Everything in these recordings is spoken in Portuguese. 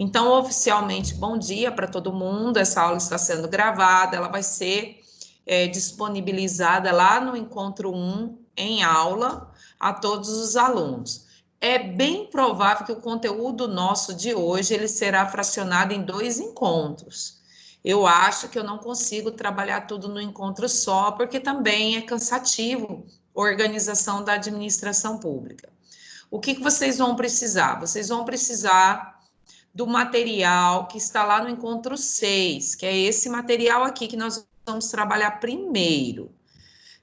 Então, oficialmente, bom dia para todo mundo. Essa aula está sendo gravada, ela vai ser disponibilizada lá no Encontro 1 em aula a todos os alunos. É bem provável que o conteúdo nosso de hoje ele será fracionado em 2 encontros. Eu acho que eu não consigo trabalhar tudo no encontro só, porque também é cansativo a organização da administração pública. O que vocês vão precisar? Vocês vão precisar do material que está lá no encontro 6, que é esse material aqui que nós vamos trabalhar primeiro.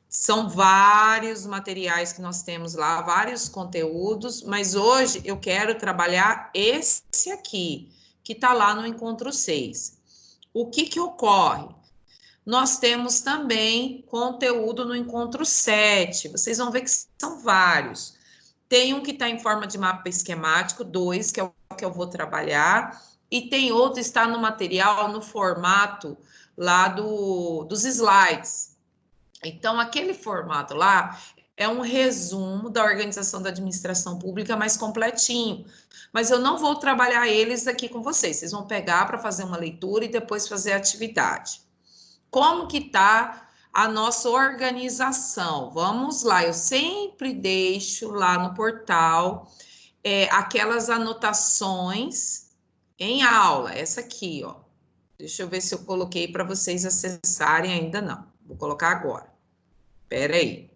São vários materiais que nós temos lá, vários conteúdos, mas hoje eu quero trabalhar esse aqui, que está lá no encontro 6. O que ocorre? Nós temos também conteúdo no encontro 7, vocês vão ver que são vários. Tem um que está em forma de mapa esquemático, 2, que é o que eu vou trabalhar, e tem outro que está no material, no formato lá dos slides. Então, aquele formato lá é um resumo da organização da administração pública mais completinho, mas eu não vou trabalhar eles aqui com vocês, vocês vão pegar para fazer uma leitura e depois fazer a atividade. Como que está a nossa organização? Vamos lá, eu sempre deixo lá no portal aquelas anotações em aula, essa aqui, ó. Deixa eu ver se eu coloquei para vocês acessarem, ainda não. Vou colocar agora. Espera aí.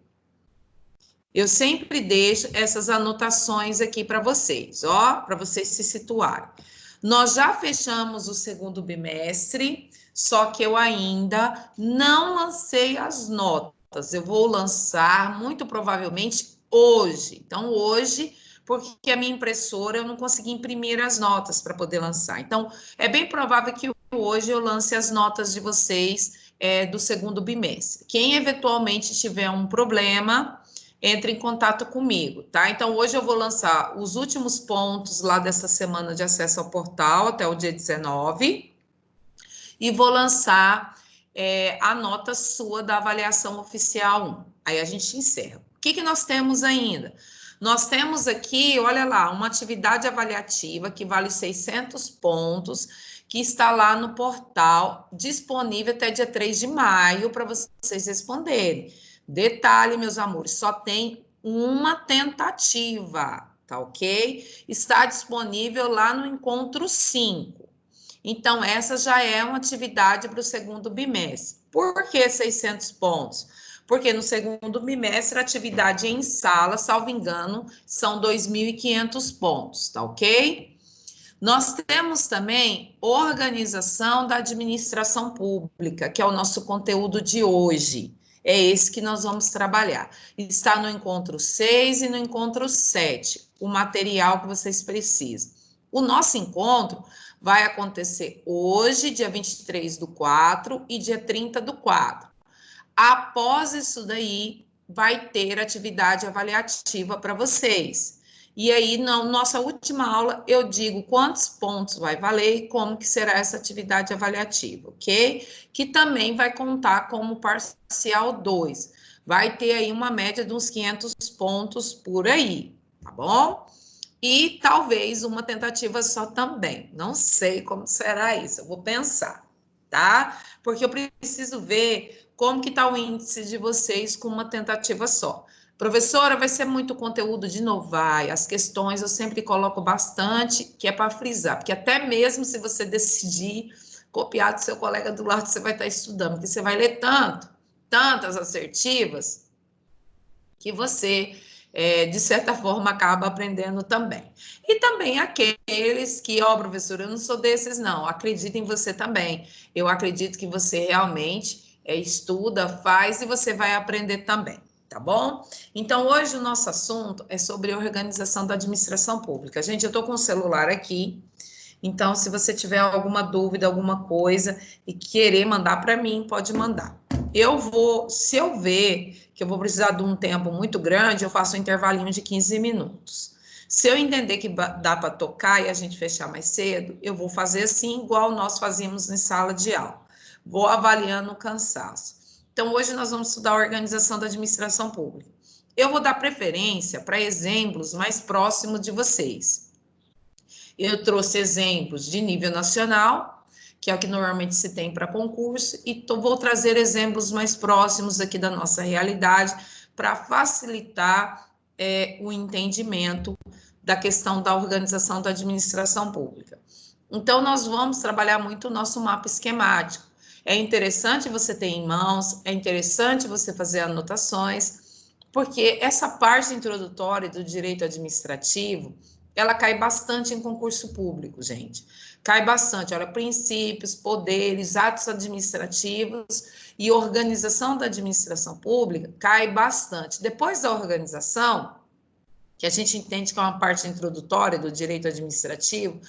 Eu sempre deixo essas anotações aqui para vocês, ó, para vocês se situarem. Nós já fechamos o segundo bimestre, só que eu ainda não lancei as notas. Eu vou lançar muito provavelmente hoje. Então, hoje, porque a minha impressora eu não consegui imprimir as notas para poder lançar. Então, é bem provável que hoje eu lance as notas de vocês do segundo bimestre. Quem eventualmente tiver um problema, entre em contato comigo, tá? Então, hoje eu vou lançar os últimos pontos lá dessa semana de acesso ao portal, até o dia 19, e vou lançar a nota sua da avaliação oficial 1. Aí a gente encerra. O que nós temos ainda? Nós temos aqui, olha lá, uma atividade avaliativa que vale 600 pontos, que está lá no portal, disponível até dia 3 de maio, para vocês responderem. Detalhe, meus amores, só tem uma tentativa, tá ok? Está disponível lá no encontro 5. Então, essa já é uma atividade para o segundo bimestre. Por que 600 pontos? Porque no segundo bimestre, a atividade em sala, salvo engano, são 2.500 pontos, tá ok? Nós temos também organização da administração pública, que é o nosso conteúdo de hoje. É esse que nós vamos trabalhar. Está no encontro 6 e no encontro 7, o material que vocês precisam. O nosso encontro vai acontecer hoje, dia 23/4 e dia 30/4. Após isso daí, vai ter atividade avaliativa para vocês. E aí, na nossa última aula, eu digo quantos pontos vai valer e como que será essa atividade avaliativa, ok? Que também vai contar como parcial 2. Vai ter aí uma média de uns 500 pontos por aí, tá bom? E talvez uma tentativa só também. Não sei como será isso, eu vou pensar, tá? Porque eu preciso ver como que está o índice de vocês com uma tentativa só. Professora, vai ser muito conteúdo de novo? Vai. As questões eu sempre coloco bastante, que é para frisar, porque até mesmo se você decidir copiar do seu colega do lado, você vai estar estudando, porque você vai ler tantas assertivas, que você, de certa forma, acaba aprendendo também. E também aqueles que, professora, eu não sou desses, não, acredito em você também. Eu acredito que você realmente estuda, faz e você vai aprender também. Tá bom? Então, hoje o nosso assunto é sobre organização da administração pública. Gente, eu estou com o celular aqui, então, se você tiver alguma dúvida, alguma coisa e querer mandar para mim, pode mandar. Se eu ver que eu vou precisar de um tempo muito grande, eu faço um intervalinho de 15 minutos. Se eu entender que dá para tocar e a gente fechar mais cedo, eu vou fazer assim, igual nós fazíamos em sala de aula. Vou avaliando o cansaço. Então, hoje nós vamos estudar a organização da administração pública. Eu vou dar preferência para exemplos mais próximos de vocês. Eu trouxe exemplos de nível nacional, que é o que normalmente se tem para concurso, e vou trazer exemplos mais próximos aqui da nossa realidade para facilitar o entendimento da questão da organização da administração pública. Então, nós vamos trabalhar muito o nosso mapa esquemático. É interessante você ter em mãos, é interessante você fazer anotações, porque essa parte introdutória do direito administrativo, ela cai bastante em concurso público, gente. Cai bastante, olha, princípios, poderes, atos administrativos e organização da administração pública, cai bastante. Depois da organização, que a gente entende que é uma parte introdutória do direito administrativo,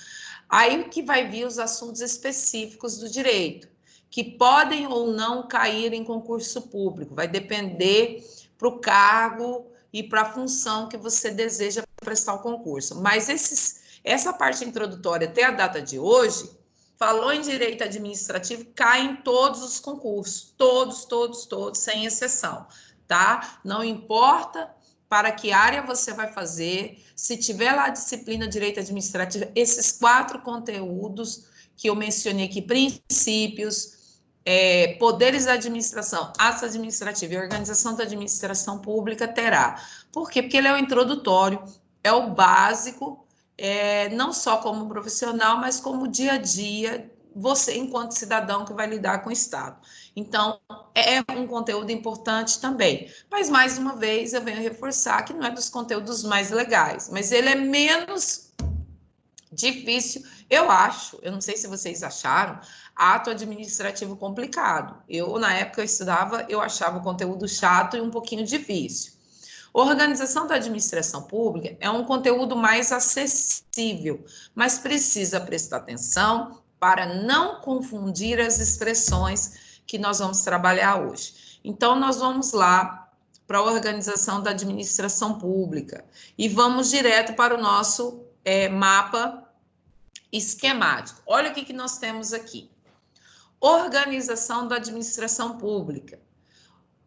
aí que vai vir os assuntos específicos do direito, que podem ou não cair em concurso público, vai depender para o cargo e para a função que você deseja prestar o concurso. Mas essa parte introdutória até a data de hoje, falou em direito administrativo, cai em todos os concursos, todos, sem exceção, tá? Não importa para que área você vai fazer, se tiver lá a disciplina direito administrativo, esses 4 conteúdos que eu mencionei aqui, princípios, poderes da administração, atos administrativos e organização da administração pública terá. Por quê? Porque ele é o introdutório, é o básico, não só como profissional, mas como dia a dia, você enquanto cidadão que vai lidar com o Estado. Então, é um conteúdo importante também. Mas, mais uma vez, eu venho reforçar que não é dos conteúdos mais legais, mas ele é menos difícil, eu acho, eu não sei se vocês acharam, ato administrativo complicado. Eu, na época eu estudava, eu achava o conteúdo chato e um pouquinho difícil. Organização da administração pública é um conteúdo mais acessível, mas precisa prestar atenção para não confundir as expressões que nós vamos trabalhar hoje. Então, nós vamos lá para a organização da administração pública e vamos direto para o nosso mapa esquemático. Olha o que nós temos aqui. Organização da administração pública.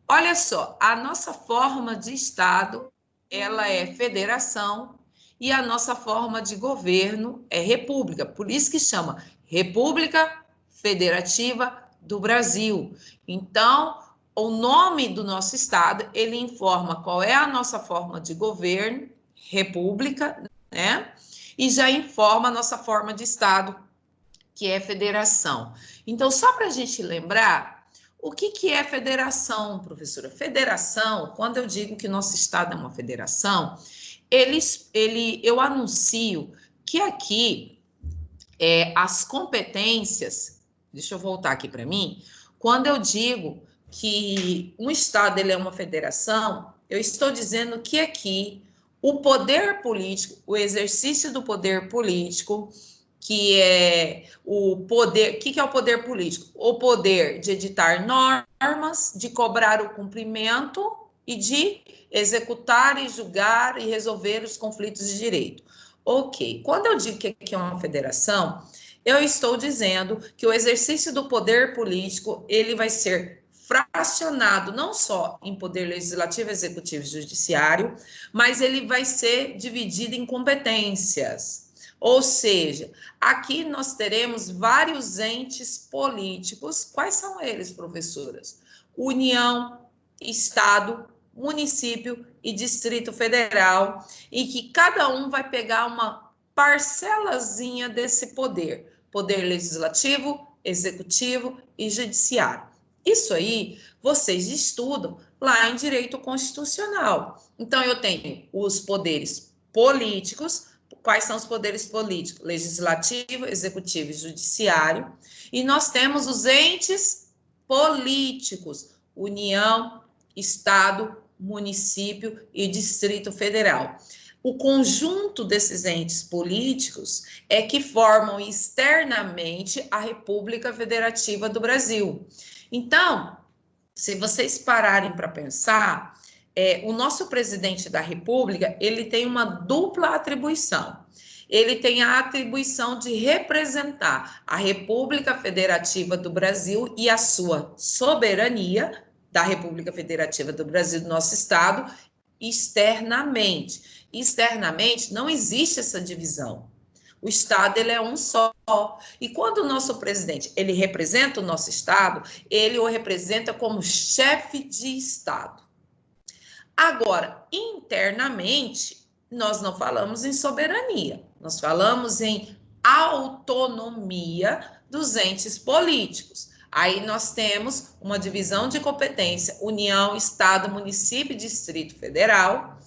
Olha só, a nossa forma de Estado, ela é federação e a nossa forma de governo é república. Por isso que chama República Federativa do Brasil. Então, o nome do nosso Estado, ele informa qual é a nossa forma de governo, república, né? E já informa a nossa forma de Estado, que é federação. Então, só para a gente lembrar, o que é federação, professora? Federação, quando eu digo que nosso Estado é uma federação, eu anuncio que aqui as competências, deixa eu voltar aqui para mim, quando eu digo que um Estado ele é uma federação, eu estou dizendo que aqui o poder político, o exercício do poder político, que é o poder, o que é o poder político? O poder de editar normas, de cobrar o cumprimento e de executar e julgar e resolver os conflitos de direito. Ok, quando eu digo que aqui é uma federação, eu estou dizendo que o exercício do poder político, ele vai ser fracionado não só em poder legislativo, executivo e judiciário, mas ele vai ser dividido em competências. Ou seja, aqui nós teremos vários entes políticos. Quais são eles, professoras? União, Estado, município e Distrito Federal, e que cada um vai pegar uma parcelazinha desse poder. Poder legislativo, executivo e judiciário. Isso aí vocês estudam lá em direito constitucional. Então, eu tenho os poderes políticos. Quais são os poderes políticos? Legislativo, executivo e judiciário. E nós temos os entes políticos: União, Estado, município e Distrito Federal. O conjunto desses entes políticos é que formam externamente a República Federativa do Brasil. Então, se vocês pararem para pensar, o nosso presidente da República, ele tem uma dupla atribuição. Ele tem a atribuição de representar a República Federativa do Brasil e a sua soberania da República Federativa do Brasil, do nosso Estado, externamente. Externamente, não existe essa divisão. O Estado, ele é um só. E quando o nosso presidente, ele representa o nosso Estado, ele o representa como chefe de Estado. Agora, internamente, nós não falamos em soberania, nós falamos em autonomia dos entes políticos. Aí nós temos uma divisão de competência, União, Estado, Município e Distrito Federal,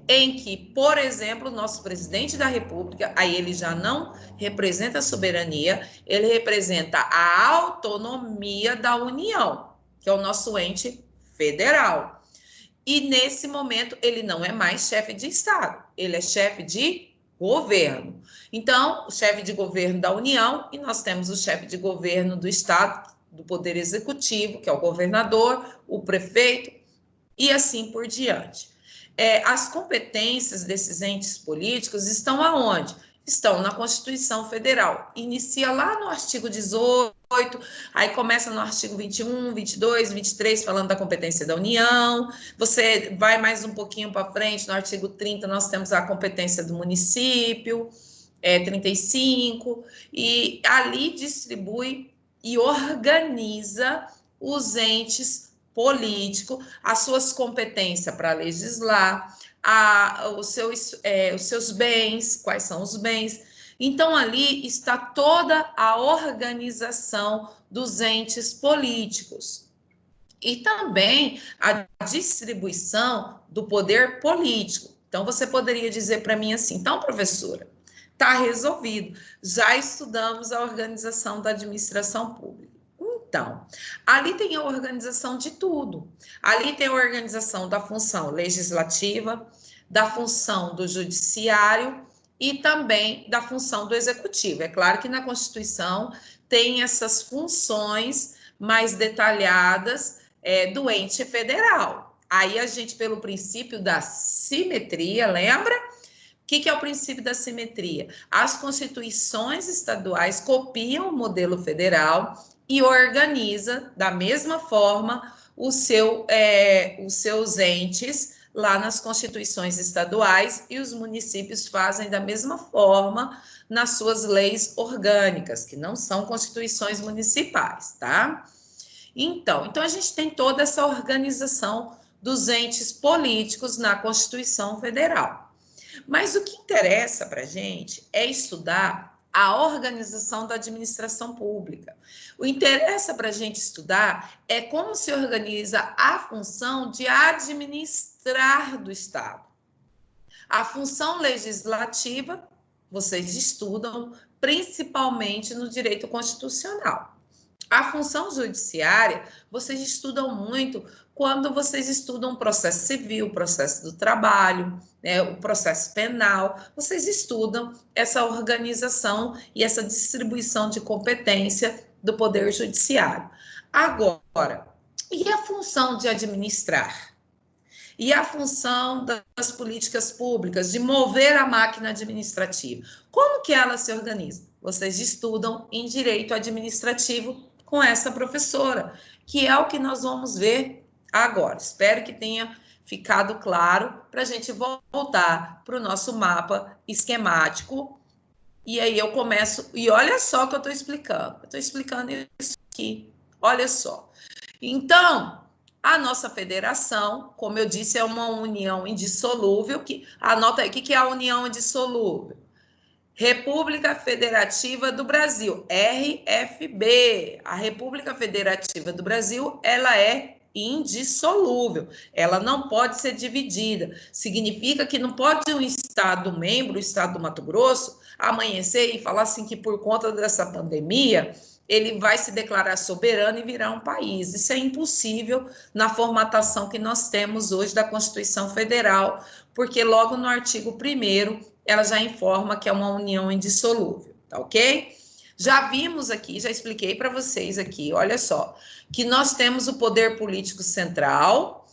em que, por exemplo, o nosso presidente da República, aí ele já não representa a soberania, ele representa a autonomia da União, que é o nosso ente federal. E, nesse momento, ele não é mais chefe de Estado, ele é chefe de governo. Então, o chefe de governo da União, e nós temos o chefe de governo do Estado, do Poder Executivo, que é o governador, o prefeito, e assim por diante. As competências desses entes políticos estão aonde? Estão na Constituição Federal. Inicia lá no artigo 18, aí começa no artigo 21, 22, 23, falando da competência da União. Você vai mais um pouquinho para frente, no artigo 30, nós temos a competência do município, 35, e ali distribui e organiza os entes políticos, as suas competências para legislar, os seus bens, quais são os bens. Então, ali está toda a organização dos entes políticos. E também a distribuição do poder político. Então, você poderia dizer para mim assim, então, professora, está resolvido, já estudamos a organização da administração pública. Então, ali tem a organização de tudo. Ali tem a organização da função legislativa, da função do judiciário e também da função do executivo. É claro que na Constituição tem essas funções mais detalhadas do ente federal. Aí a gente, pelo princípio da simetria, lembra? O que é o princípio da simetria? As constituições estaduais copiam o modelo federal e organiza da mesma forma os seus entes lá nas constituições estaduais, e os municípios fazem da mesma forma nas suas leis orgânicas, que não são constituições municipais, tá? Então a gente tem toda essa organização dos entes políticos na Constituição Federal. Mas o que interessa para a gente é estudar a organização da administração pública. O que interessa para a gente estudar é como se organiza a função de administrar do Estado. A função legislativa, vocês estudam principalmente no direito constitucional. A função judiciária, vocês estudam muito quando vocês estudam o processo civil, o processo do trabalho, o processo penal, vocês estudam essa organização e essa distribuição de competência do Poder Judiciário. Agora, e a função de administrar? E a função das políticas públicas, de mover a máquina administrativa? Como que ela se organiza? Vocês estudam em direito administrativo com essa professora, que é o que nós vamos ver agora. Espero que tenha ficado claro para a gente voltar para o nosso mapa esquemático. E aí eu começo, e olha só o que eu estou explicando. Eu estou explicando isso aqui, olha só. Então, a nossa federação, como eu disse, é uma união indissolúvel. Anota aí, o que é a união indissolúvel? República Federativa do Brasil, RFB. A República Federativa do Brasil, ela é indissolúvel, ela não pode ser dividida. Significa que não pode um Estado membro, o Estado do Mato Grosso, amanhecer e falar assim que por conta dessa pandemia ele vai se declarar soberano e virar um país. Isso é impossível na formatação que nós temos hoje da Constituição Federal, porque logo no artigo 1º ela já informa que é uma união indissolúvel, tá ok? Já vimos aqui, já expliquei para vocês aqui, olha só, que nós temos o poder político central,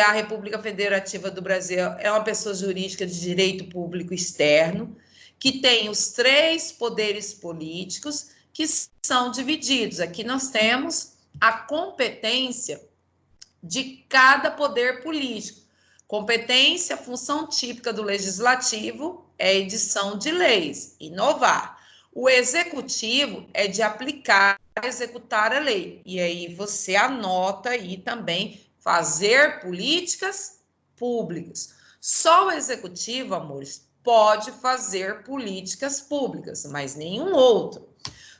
a República Federativa do Brasil é uma pessoa jurídica de direito público externo, que tem os 3 poderes políticos que são divididos. Aqui nós temos a competência de cada poder político. Competência, função típica do legislativo, é a edição de leis, inovar. O executivo é de aplicar, executar a lei. E aí você anota aí também fazer políticas públicas. Só o executivo, amores, pode fazer políticas públicas, mas nenhum outro.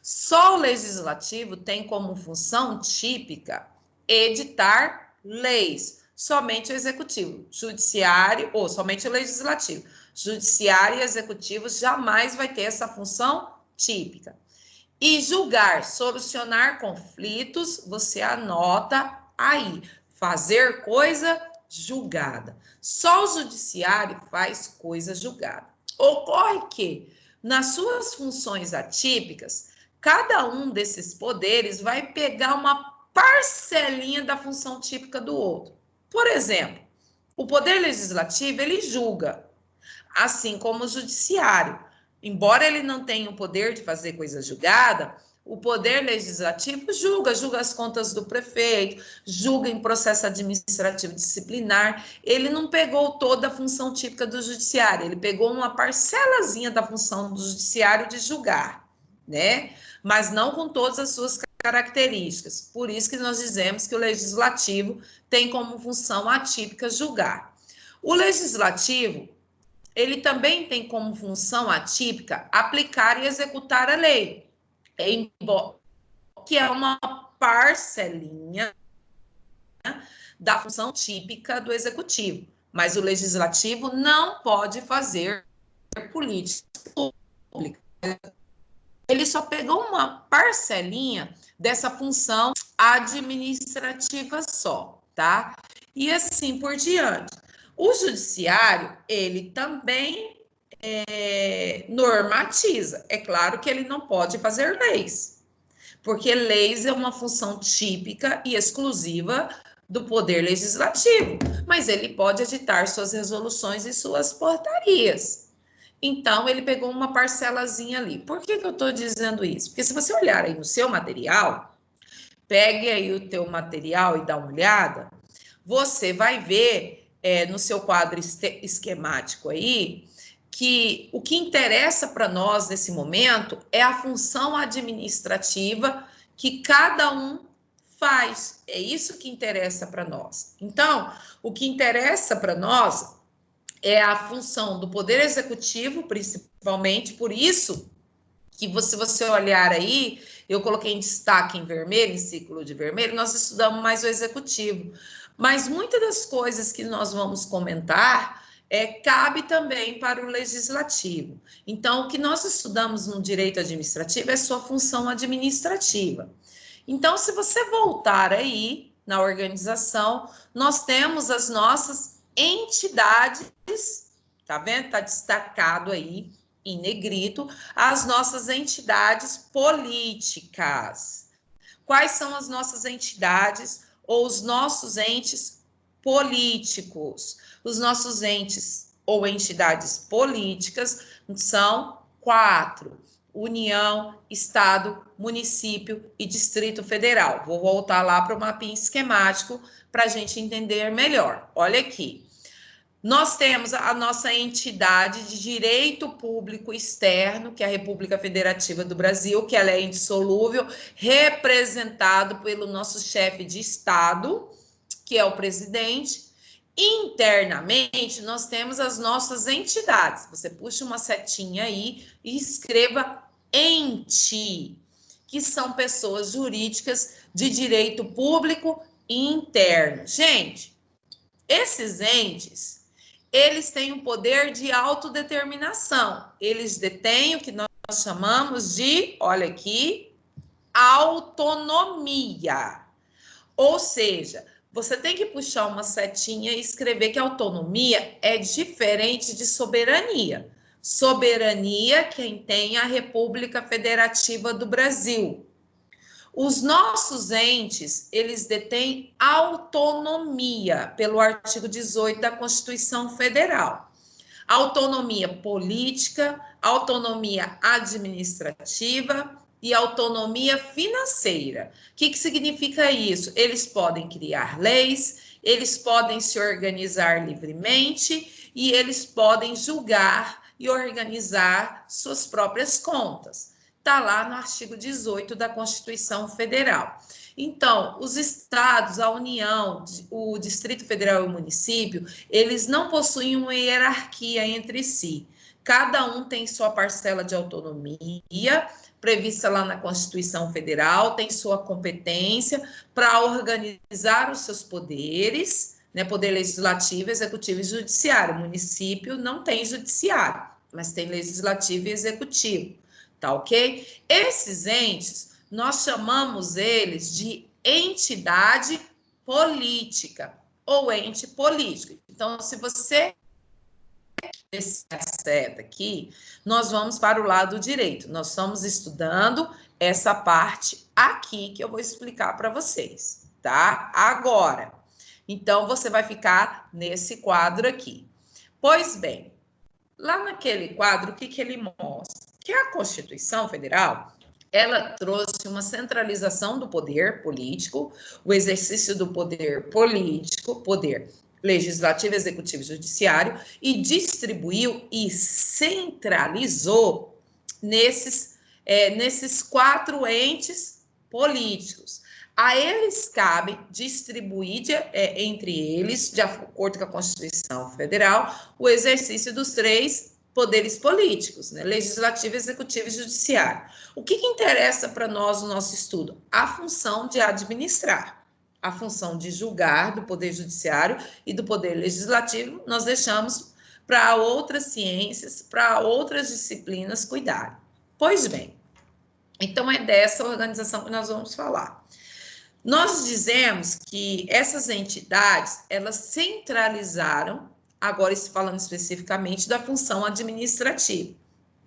Só o legislativo tem como função típica editar leis. Somente o executivo, judiciário, ou somente o legislativo. Judiciário e executivo jamais vai ter essa função típica. E julgar, solucionar conflitos, você anota aí. Fazer coisa julgada. Só o judiciário faz coisa julgada. Ocorre que, nas suas funções atípicas, cada um desses poderes vai pegar uma parcelinha da função típica do outro. Por exemplo, o poder legislativo, ele julga, assim como o judiciário. Embora ele não tenha o poder de fazer coisa julgada, o poder legislativo julga as contas do prefeito, julga em processo administrativo disciplinar. Ele não pegou toda a função típica do judiciário, ele pegou uma parcelazinha da função do judiciário de julgar, né? Mas não com todas as suas características. Por isso que nós dizemos que o legislativo tem como função atípica julgar. O legislativo, ele também tem como função atípica aplicar e executar a lei, que é uma parcelinha da função típica do executivo. Mas o legislativo não pode fazer política pública. Ele só pegou uma parcelinha dessa função administrativa só, tá? E assim por diante. O judiciário, ele também normatiza. É claro que ele não pode fazer leis, porque leis é uma função típica e exclusiva do poder legislativo, mas ele pode editar suas resoluções e suas portarias. Então, ele pegou uma parcelazinha ali. Por que eu estou dizendo isso? Porque se você olhar aí no seu material, pegue aí o teu material e dá uma olhada, você vai ver no seu quadro esquemático aí, que o que interessa para nós nesse momento é a função administrativa que cada um faz. É isso que interessa para nós. Então, o que interessa para nós é a função do Poder Executivo, principalmente, por isso que se você olhar aí, eu coloquei em destaque em vermelho, em círculo de vermelho, nós estudamos mais o Executivo. Mas muitas das coisas que nós vamos comentar cabe também para o Legislativo. Então, o que nós estudamos no direito administrativo é sua função administrativa. Então, se você voltar aí na organização, nós temos as nossas entidades, tá vendo? Tá destacado aí em negrito, as nossas entidades políticas. Quais são as nossas entidades ou os nossos entes políticos? Os nossos entes ou entidades políticas são 4: União, Estado, Município e Distrito Federal. Vou voltar lá para o mapinha esquemático para a gente entender melhor. Olha aqui. Nós temos a nossa entidade de direito público externo, que é a República Federativa do Brasil, que ela é indissolúvel, representado pelo nosso chefe de Estado, que é o presidente. Internamente, nós temos as nossas entidades. Você puxa uma setinha aí e escreva ente, que são pessoas jurídicas de direito público interno. Gente, esses entes, eles têm um poder de autodeterminação. Eles detêm o que nós chamamos de, olha aqui, autonomia. Ou seja, você tem que puxar uma setinha e escrever que autonomia é diferente de soberania. Soberania, quem tem é a República Federativa do Brasil. Os nossos entes, eles detêm autonomia pelo artigo 18 da Constituição Federal. Autonomia política, autonomia administrativa e autonomia financeira. O que significa isso? Eles podem criar leis, eles podem se organizar livremente e eles podem julgar e organizar suas próprias contas. Está lá no artigo 18 da Constituição Federal. Então, os estados, a União, o Distrito Federal e o município, eles não possuem uma hierarquia entre si. Cada um tem sua parcela de autonomia, prevista lá na Constituição Federal, tem sua competência para organizar os seus poderes, né, poder legislativo, executivo e judiciário. O município não tem judiciário, mas tem legislativo e executivo, tá ok? Esses entes, nós chamamos eles de entidade política ou ente político. Então, se você esse seta aqui, nós vamos para o lado direito. Nós estamos estudando essa parte aqui que eu vou explicar para vocês, tá? Agora, então você vai ficar nesse quadro aqui. Pois bem, lá naquele quadro, o que que ele mostra? Que a Constituição Federal, ela trouxe uma centralização do poder político, o exercício do poder político, poder legislativo, executivo e judiciário, e distribuiu e centralizou nesses 4 entes políticos. A eles cabe distribuir entre eles, de acordo com a Constituição Federal, o exercício dos 3 poderes políticos, né? Legislativo, executivo e judiciário. O que interessa para nós no nosso estudo? A função de administrar. A função de julgar do Poder Judiciário e do Poder Legislativo, nós deixamos para outras ciências, para outras disciplinas cuidarem. Pois bem, então é dessa organização que nós vamos falar. Nós dizemos que essas entidades, elas centralizaram, agora falando especificamente da função administrativa.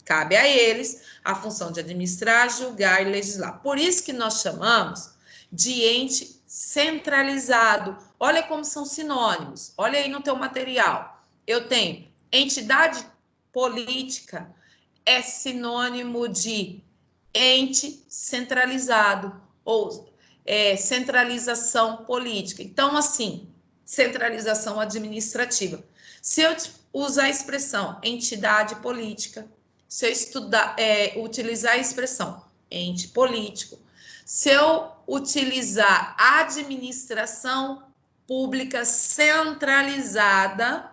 Cabe a eles a função de administrar, julgar e legislar. Por isso que nós chamamos de ente centralizado. Olha como são sinônimos. Olha aí no teu material. Eu tenho entidade política, é sinônimo de ente centralizado, ou centralização política. Então, assim, centralização administrativa. Se eu usar a expressão entidade política, se eu utilizar a expressão ente político, se eu utilizar administração pública centralizada,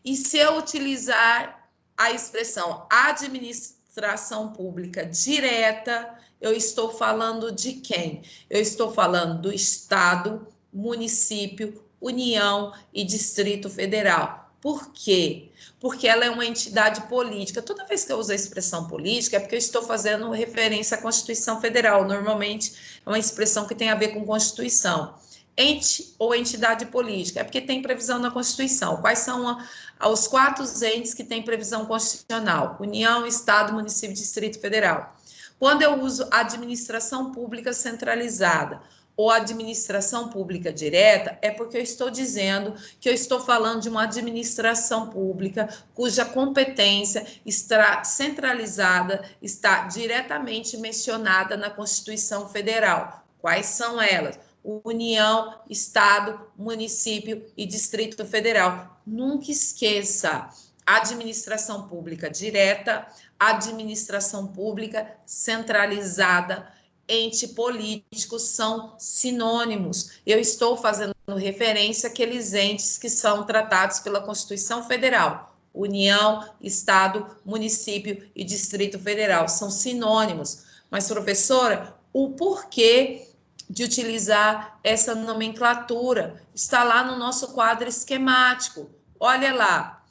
e se eu utilizar a expressão administração pública direta, eu estou falando de quem? Eu estou falando do Estado, município, União e Distrito Federal. Por quê? Porque ela é uma entidade política. Toda vez que eu uso a expressão política, é porque eu estou fazendo referência à Constituição Federal. Normalmente, é uma expressão que tem a ver com Constituição. Ente ou entidade política, é porque tem previsão na Constituição. Quais são os 4 entes que têm previsão constitucional? União, Estado, Município e Distrito Federal. Quando eu uso administração pública centralizada ou administração pública direta, é porque eu estou dizendo que eu estou falando de uma administração pública cuja competência está centralizada, está diretamente mencionada na Constituição Federal. Quais são elas? União, Estado, Município e Distrito Federal. Nunca esqueça, administração pública direta, administração pública centralizada, ente político são sinônimos. Eu estou fazendo referência àqueles entes que são tratados pela Constituição Federal. União, Estado, Município e Distrito Federal são sinônimos. Mas, professora, o porquê de utilizar essa nomenclatura está lá no nosso quadro esquemático. Olha lá,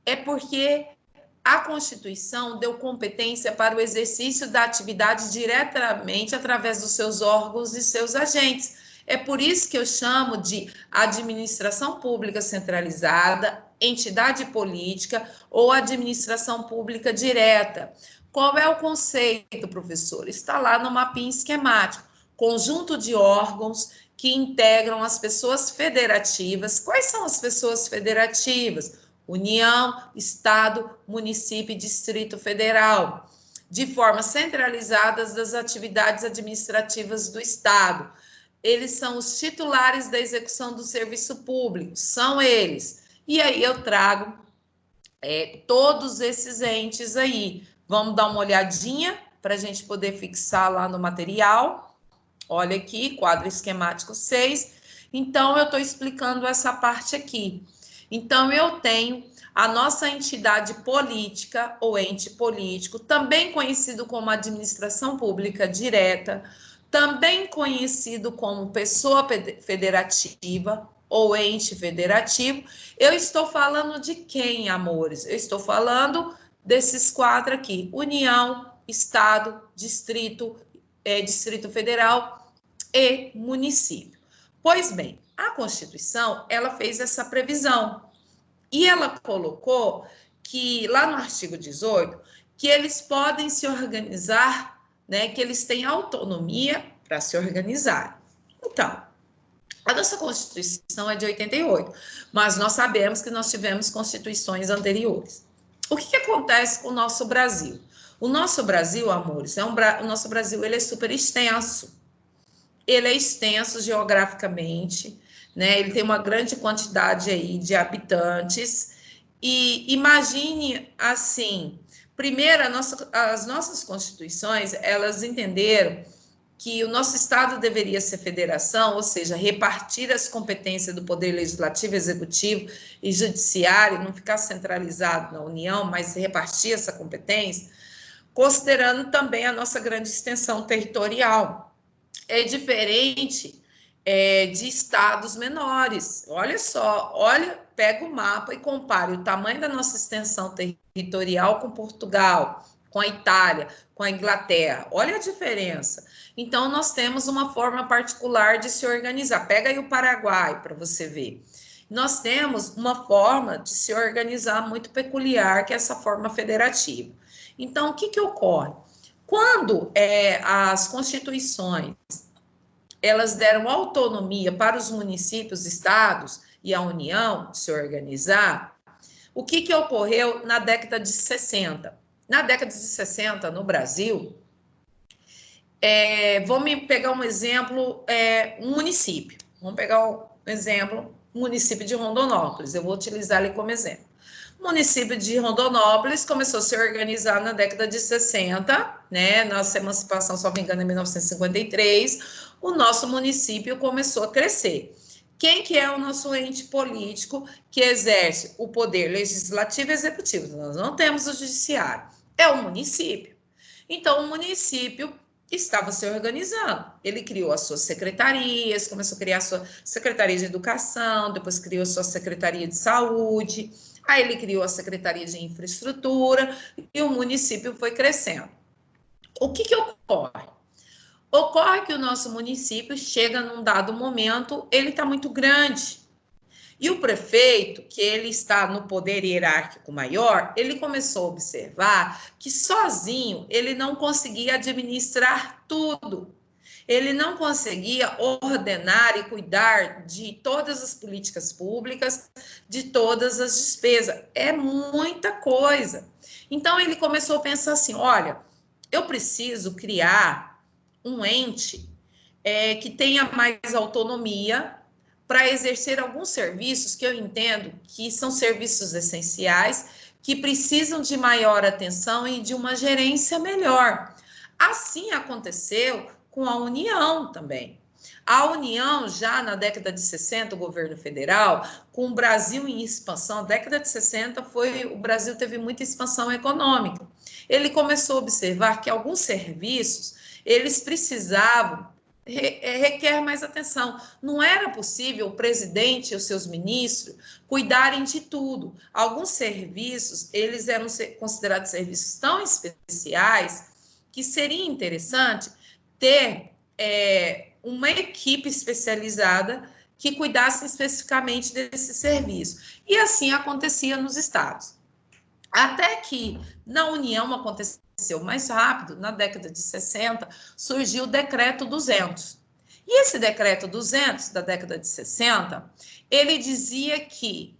é porque a Constituição deu competência para o exercício da atividade diretamente através dos seus órgãos e seus agentes. É por isso que eu chamo de administração pública centralizada, entidade política ou administração pública direta. Qual é o conceito, professor? Está lá no mapinha esquemático. Conjunto de órgãos que integram as pessoas federativas. Quais são as pessoas federativas? União, Estado, Município e Distrito Federal, de forma centralizada das atividades administrativas do Estado. Eles são os titulares da execução do serviço público, são eles. E aí eu trago todos esses entes aí. Vamos dar uma olhadinha para a gente poder fixar lá no material. Olha aqui, quadro esquemático 6. Então, eu estou explicando essa parte aqui. Então, eu tenho a nossa entidade política ou ente político, também conhecido como administração pública direta, também conhecido como pessoa federativa ou ente federativo. Eu estou falando de quem, amores? Eu estou falando desses quatro aqui: União, Estado, Distrito Federal e município. Pois bem, a Constituição, ela fez essa previsão e ela colocou que, lá no artigo 18, que eles podem se organizar, né, que eles têm autonomia para se organizar. Então, a nossa Constituição é de 88, mas nós sabemos que nós tivemos constituições anteriores. O que acontece com o nosso Brasil? O nosso Brasil, amores, o nosso Brasil ele é super extenso. Ele é extenso geograficamente, né? Ele tem uma grande quantidade aí de habitantes. E imagine assim, primeiro, as nossas constituições, elas entenderam que o nosso Estado deveria ser federação, ou seja, repartir as competências do Poder Legislativo, Executivo e Judiciário, não ficar centralizado na União, mas repartir essa competência, considerando também a nossa grande extensão territorial. É diferente de estados menores. Olha só, pega o mapa e compare o tamanho da nossa extensão territorial com Portugal, com a Itália, com a Inglaterra. Olha a diferença. Então, nós temos uma forma particular de se organizar. Pega aí o Paraguai para você ver. Nós temos uma forma de se organizar muito peculiar, que é essa forma federativa. Então, o que ocorre? Quando as constituições elas deram autonomia para os municípios, estados e a União se organizar, o que ocorreu na década de 60? Na década de 60, no Brasil, vamos pegar um exemplo, um município. Vamos pegar um exemplo, o município de Rondonópolis. Eu vou utilizar ele como exemplo. O município de Rondonópolis começou a se organizar na década de 60, né? Nossa emancipação, só me engano, em 1953. O nosso município começou a crescer. Quem que é o nosso ente político que exerce o poder legislativo e executivo? Nós não temos o judiciário. É o município. Então, o município estava se organizando. Ele criou as suas secretarias, começou a criar a sua secretaria de educação, depois criou a sua secretaria de saúde, aí ele criou a secretaria de infraestrutura e o município foi crescendo. O que ocorre? Ocorre que o nosso município chega num dado momento, ele está muito grande. E o prefeito, que ele está no poder hierárquico maior, ele começou a observar que sozinho ele não conseguia administrar tudo. Ele não conseguia ordenar e cuidar de todas as políticas públicas, de todas as despesas. É muita coisa. Então, ele começou a pensar assim, olha, eu preciso criar um ente que tenha mais autonomia para exercer alguns serviços que eu entendo que são serviços essenciais, que precisam de maior atenção e de uma gerência melhor. Assim aconteceu com a União também. A União, já na década de 60, o governo federal, com o Brasil em expansão, a década de 60 o Brasil teve muita expansão econômica. Ele começou a observar que alguns serviços, eles precisavam requer mais atenção. Não era possível o presidente e os seus ministros cuidarem de tudo. Alguns serviços, eles eram considerados serviços tão especiais que seria interessante ter uma equipe especializada que cuidasse especificamente desse serviço. E assim acontecia nos estados. Até que na União aconteceu mais rápido, na década de 60, surgiu o Decreto 200. E esse Decreto 200, da década de 60, ele dizia que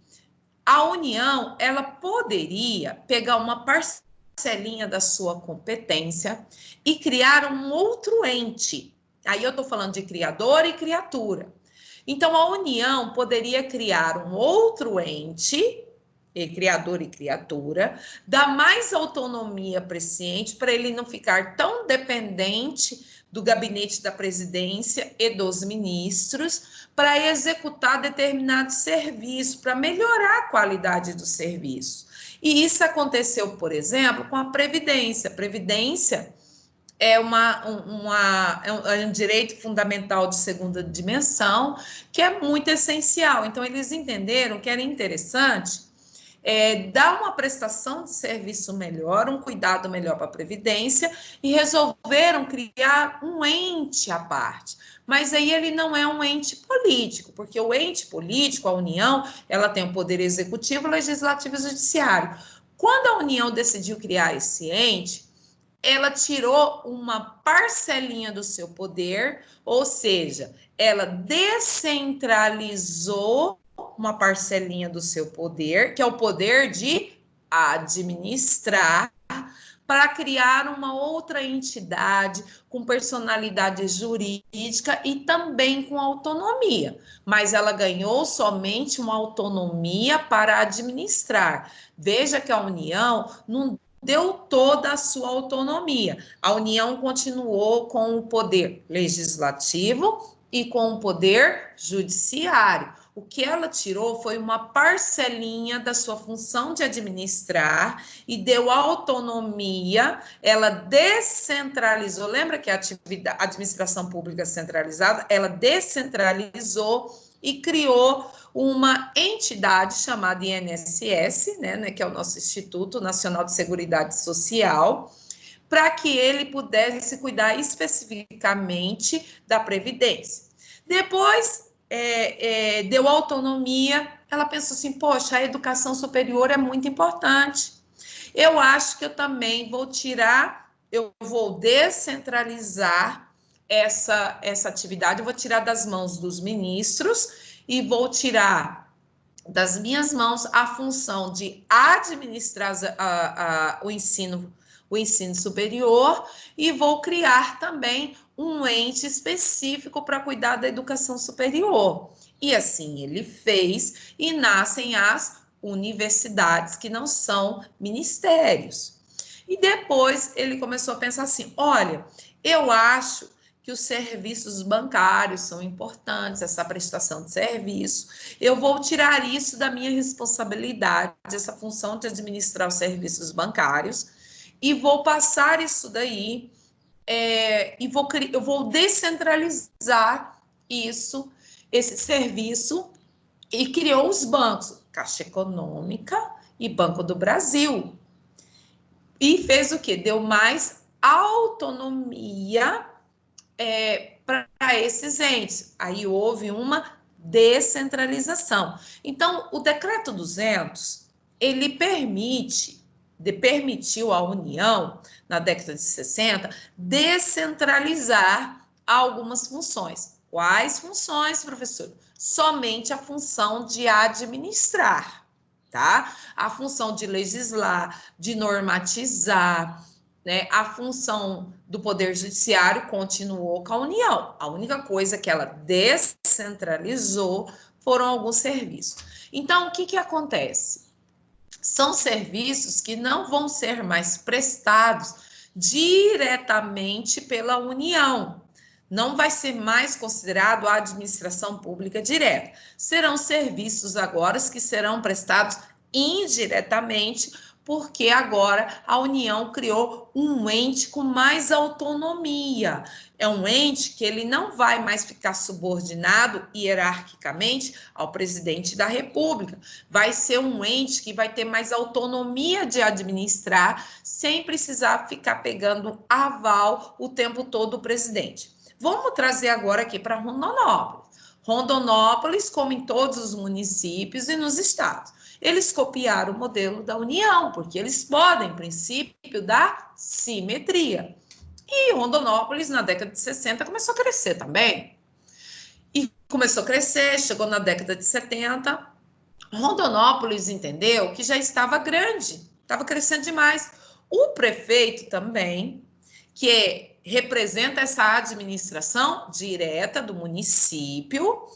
a União, ela poderia pegar uma parcelinha da sua competência e criar um outro ente. Aí eu estou falando de criador e criatura. Então, a União poderia criar um outro ente, criador e criatura, dá mais autonomia para esse ente, para ele não ficar tão dependente do gabinete da presidência e dos ministros, para executar determinado serviço, para melhorar a qualidade do serviço. E isso aconteceu, por exemplo, com a Previdência. A Previdência é um direito fundamental de segunda dimensão, que é muito essencial. Então, eles entenderam que era interessante dar uma prestação de serviço melhor, um cuidado melhor para a Previdência, e resolveram criar um ente à parte. Mas aí ele não é um ente político, porque o ente político, a União, ela tem o poder executivo, legislativo e judiciário. Quando a União decidiu criar esse ente, ela tirou uma parcelinha do seu poder, ou seja, ela descentralizou uma parcelinha do seu poder, que é o poder de administrar, para criar uma outra entidade com personalidade jurídica e também com autonomia. Mas ela ganhou somente uma autonomia para administrar. Veja que a União não deu toda a sua autonomia. A União continuou com o poder legislativo e com o poder judiciário. O que ela tirou foi uma parcelinha da sua função de administrar e deu autonomia, ela descentralizou. Lembra que a administração pública centralizada, ela descentralizou e criou uma entidade chamada INSS, né, que é o nosso Instituto Nacional de Seguridade Social, para que ele pudesse cuidar especificamente da Previdência. Depois, deu autonomia, ela pensou assim, poxa, a educação superior é muito importante. Eu acho que eu também vou descentralizar essa essa vou tirar das mãos dos ministros e vou tirar das minhas mãos a função de administrar o ensino superior e vou criar também um ente específico para cuidar da educação superior. E assim ele fez, e nascem as universidades, que não são ministérios. E depois ele começou a pensar assim, olha, eu acho que os serviços bancários são importantes, essa prestação de serviço. Eu vou tirar isso da minha responsabilidade, essa função de administrar os serviços bancários, e vou passar isso daí, eu vou descentralizar esse serviço, e criou os bancos, Caixa Econômica e Banco do Brasil. E fez o quê? Deu mais autonomia para esses entes. Aí houve uma descentralização. Então, o Decreto 200, ele permitiu à União, na década de 60, descentralizar algumas funções. Quais funções, professor? Somente a função de administrar, tá? A função de legislar, de normatizar, né? A função do Poder Judiciário continuou com a União. A única coisa que ela descentralizou foram alguns serviços. Então, o que acontece? São serviços que não vão ser mais prestados diretamente pela União. Não vai ser mais considerado a administração pública direta. Serão serviços agora que serão prestados indiretamente, porque agora a União criou um ente com mais autonomia. É um ente que ele não vai mais ficar subordinado hierarquicamente ao presidente da República. Vai ser um ente que vai ter mais autonomia de administrar, sem precisar ficar pegando aval o tempo todo do presidente. Vamos trazer agora aqui para Rondonópolis. Rondonópolis, como em todos os municípios e nos estados, eles copiaram o modelo da União, porque eles podem, princípio da simetria. E Rondonópolis, na década de 60, começou a crescer também. E começou a crescer, chegou na década de 70. Rondonópolis entendeu que já estava grande, estava crescendo demais. O prefeito também, que representa essa administração direta do município,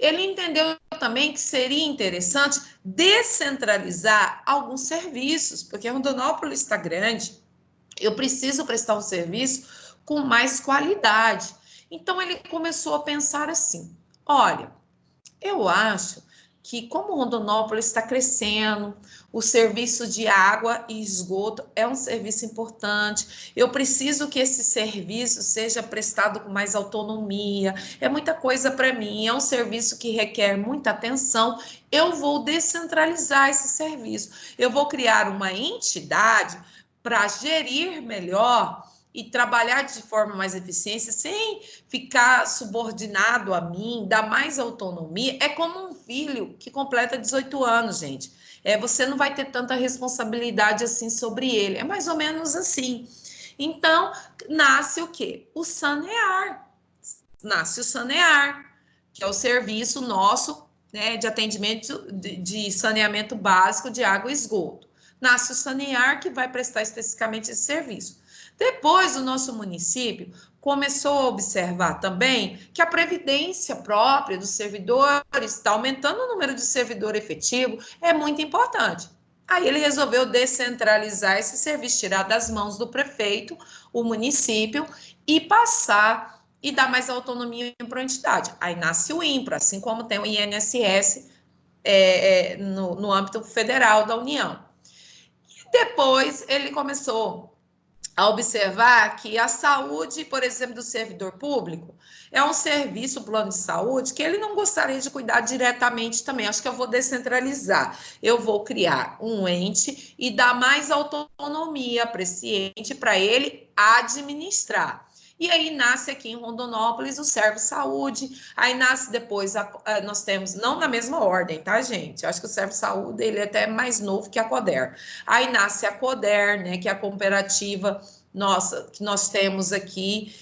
Ele entendeu também que seria interessante descentralizar alguns serviços, porque Rondonópolis está grande, eu preciso prestar um serviço com mais qualidade. Então, ele começou a pensar assim, olha, eu acho que como Rondonópolis está crescendo, o serviço de água e esgoto é um serviço importante, eu preciso que esse serviço seja prestado com mais autonomia, é muita coisa para mim, é um serviço que requer muita atenção, eu vou descentralizar esse serviço, eu vou criar uma entidade para gerir melhor e trabalhar de forma mais eficiente, sem ficar subordinado a mim, dar mais autonomia. É como um filho que completa 18 anos, gente. Você não vai ter tanta responsabilidade assim sobre ele. É mais ou menos assim. Então, nasce o quê? O Sanear. Nasce o Sanear, que é o serviço nosso, né, de atendimento de saneamento básico de água e esgoto. Nasce o Sanear, que vai prestar especificamente esse serviço. Depois, o nosso município começou a observar também que a previdência própria dos servidores está aumentando o número de servidor efetivo, é muito importante. Aí ele resolveu descentralizar esse serviço, tirar das mãos do prefeito, o município, e passar e dar mais autonomia para a entidade. Aí nasce o INPRA, assim como tem o INSS no âmbito federal da União. E depois ele começou a observar que a saúde, por exemplo, do servidor público, é um serviço, plano de saúde, que ele não gostaria de cuidar diretamente também. Acho que eu vou descentralizar. Eu vou criar um ente e dar mais autonomia para esse ente, para ele administrar. E aí nasce aqui em Rondonópolis o Servo Saúde, aí nasce depois, nós temos, não na mesma ordem, tá, gente? Eu acho que o Servo Saúde, ele é até mais novo que a CODER. Aí nasce a CODER, né, que é a cooperativa nossa, que nós temos aqui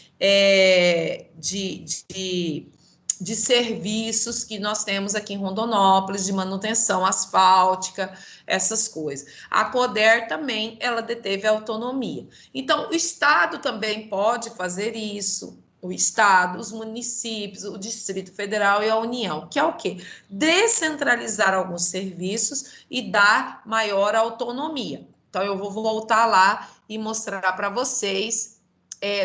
de serviços que nós temos aqui em Rondonópolis, de manutenção asfáltica, essas coisas. A CODER também, ela deteve autonomia. Então, o Estado também pode fazer isso, o Estado, os municípios, o Distrito Federal e a União, que é o quê? Descentralizar alguns serviços e dar maior autonomia. Então, eu vou voltar lá e mostrar para vocês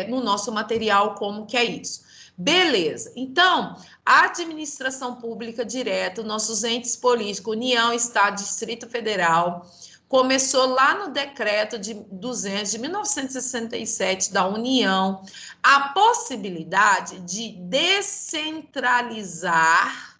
no nosso material como que é isso. Beleza. Então, a administração pública direta, nossos entes políticos, União, Estado, Distrito Federal, começou lá no decreto de 200 de 1967 da União, a possibilidade de descentralizar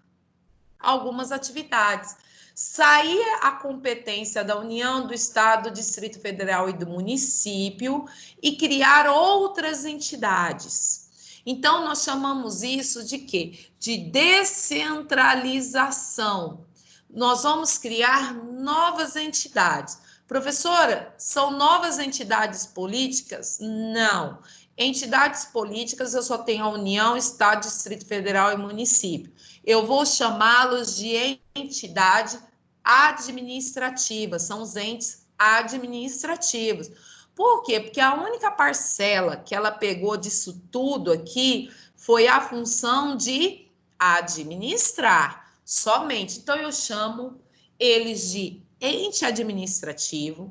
algumas atividades. Saía a competência da União, do Estado, do Distrito Federal e do município e criar outras entidades. Então, nós chamamos isso de quê? De descentralização. Nós vamos criar novas entidades. Professora, são novas entidades políticas? Não. Entidades políticas, eu só tenho a União, Estado, Distrito Federal e município. Eu vou chamá-los de entidade administrativa, são os entes administrativos. Por quê? Porque a única parcela que ela pegou disso tudo aqui foi a função de administrar, somente. Então, eu chamo eles de ente administrativo,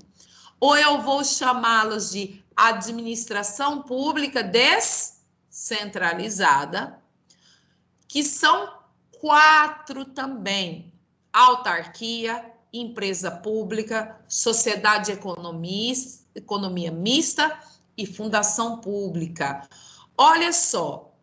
ou eu vou chamá-los de administração pública descentralizada, que são 4 também: autarquia, empresa pública, sociedade economia mista e fundação pública. Olha só,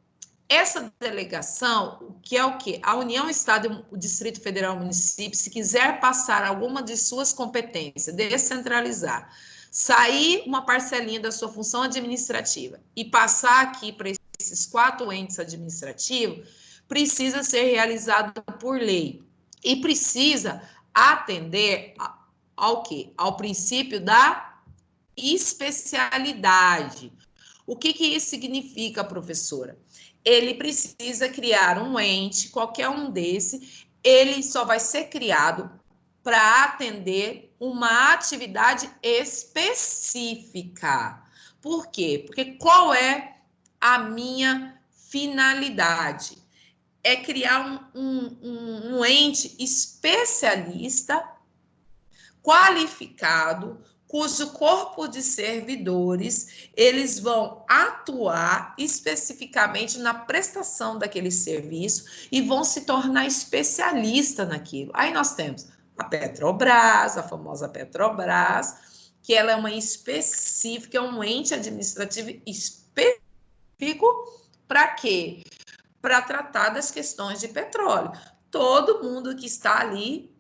essa delegação, que é o quê? A União, Estado, o Distrito Federal, o município, se quiser passar alguma de suas competências, descentralizar, sair uma parcelinha da sua função administrativa e passar aqui para esses 4 entes administrativos, precisa ser realizado por lei e precisa atender ao quê? Ao princípio da especialidade. O que isso significa, professora? Ele precisa criar um ente, qualquer um desse, ele só vai ser criado para atender uma atividade específica. Por quê? Porque qual é a minha finalidade? é criar um ente especialista, qualificado, cujo corpo de servidores, eles vão atuar especificamente na prestação daquele serviço e vão se tornar especialista naquilo. Aí nós temos a Petrobras, a famosa Petrobras, que ela é uma específica, é um ente administrativo específico para quê? Para tratar das questões de petróleo. Todo mundo que está ali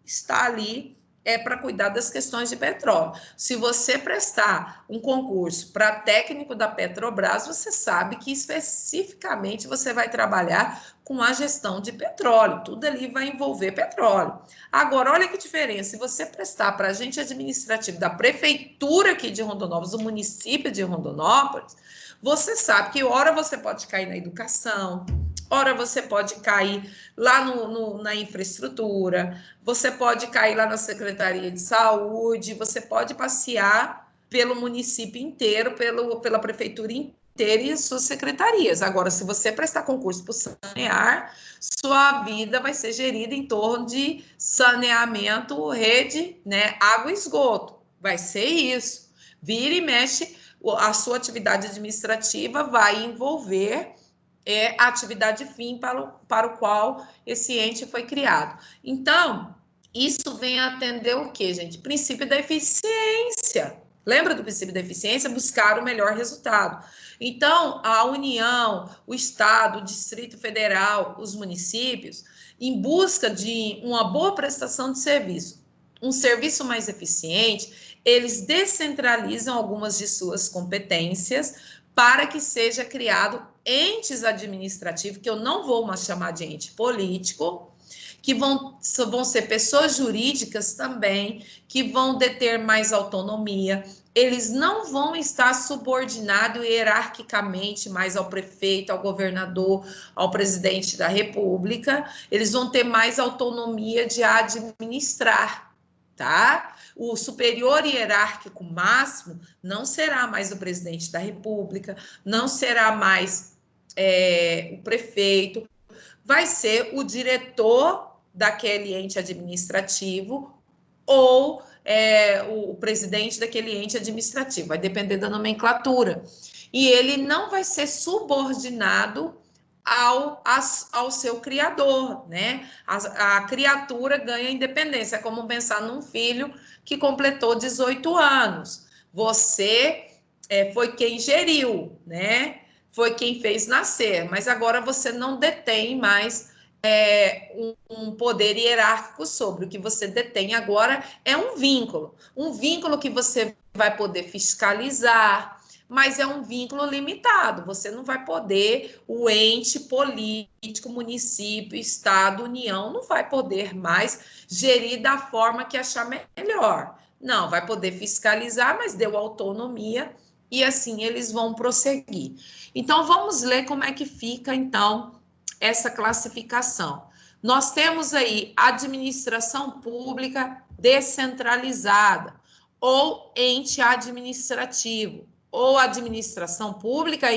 para cuidar das questões de petróleo. Se você prestar um concurso para técnico da Petrobras, você sabe que especificamente você vai trabalhar com a gestão de petróleo. Tudo ali vai envolver petróleo. Agora, olha que diferença. Se você prestar para agente administrativo da prefeitura aqui de Rondonópolis, do município de Rondonópolis, você sabe que hora você pode cair na educação, ora você pode cair lá na infraestrutura, você pode cair lá na Secretaria de Saúde, você pode passear pelo município inteiro, pela prefeitura inteira e as suas secretarias. Agora, se você prestar concurso para o Sanear, sua vida vai ser gerida em torno de saneamento, rede, né, água e esgoto. Vai ser isso. Vira e mexe, a sua atividade administrativa vai envolver a atividade fim para o qual esse ente foi criado. Então, isso vem a atender o quê, gente? Princípio da eficiência. Lembra do princípio da eficiência? Buscar o melhor resultado. Então, a União, o Estado, o Distrito Federal, os municípios, em busca de uma boa prestação de serviço, um serviço mais eficiente, eles descentralizam algumas de suas competências para que seja criado entes administrativos, que eu não vou mais chamar de ente político, que vão ser pessoas jurídicas também, que vão deter mais autonomia. Eles não vão estar subordinados hierarquicamente mais ao prefeito, ao governador, ao presidente da República. Eles vão ter mais autonomia de administrar, tá? O superior hierárquico máximo não será mais o presidente da República, não será mais o prefeito, vai ser o diretor daquele ente administrativo ou o presidente daquele ente administrativo, vai depender da nomenclatura. E ele não vai ser subordinado ao seu criador, né? A criatura ganha independência, é como pensar num filho que completou 18 anos. Você foi quem geriu, né? Foi quem fez nascer, mas agora você não detém mais um poder hierárquico sobre. O que você detém agora é um vínculo que você vai poder fiscalizar, mas é um vínculo limitado. Você não vai poder, o ente político, município, estado, união, não vai poder mais gerir da forma que achar melhor. Não, vai poder fiscalizar, mas deu autonomia e assim eles vão prosseguir. Então, vamos ler como é que fica, então, essa classificação. Nós temos aí administração pública descentralizada, ou ente administrativo, ou administração pública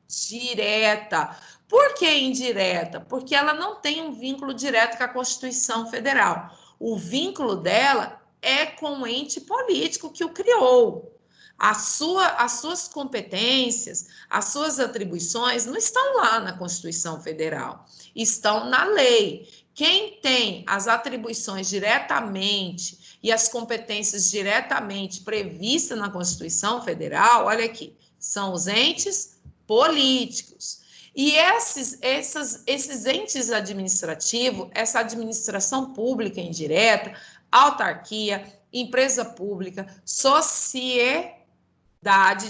indireta. Por que indireta? Porque ela não tem um vínculo direto com a Constituição Federal. O vínculo dela é com o ente político que o criou. As suas competências, as suas atribuições não estão lá na Constituição Federal, estão na lei. Quem tem as atribuições diretamente e as competências diretamente previstas na Constituição Federal, olha aqui, são os entes políticos. E esses entes administrativos, essa administração pública indireta, autarquia, empresa pública, sociedade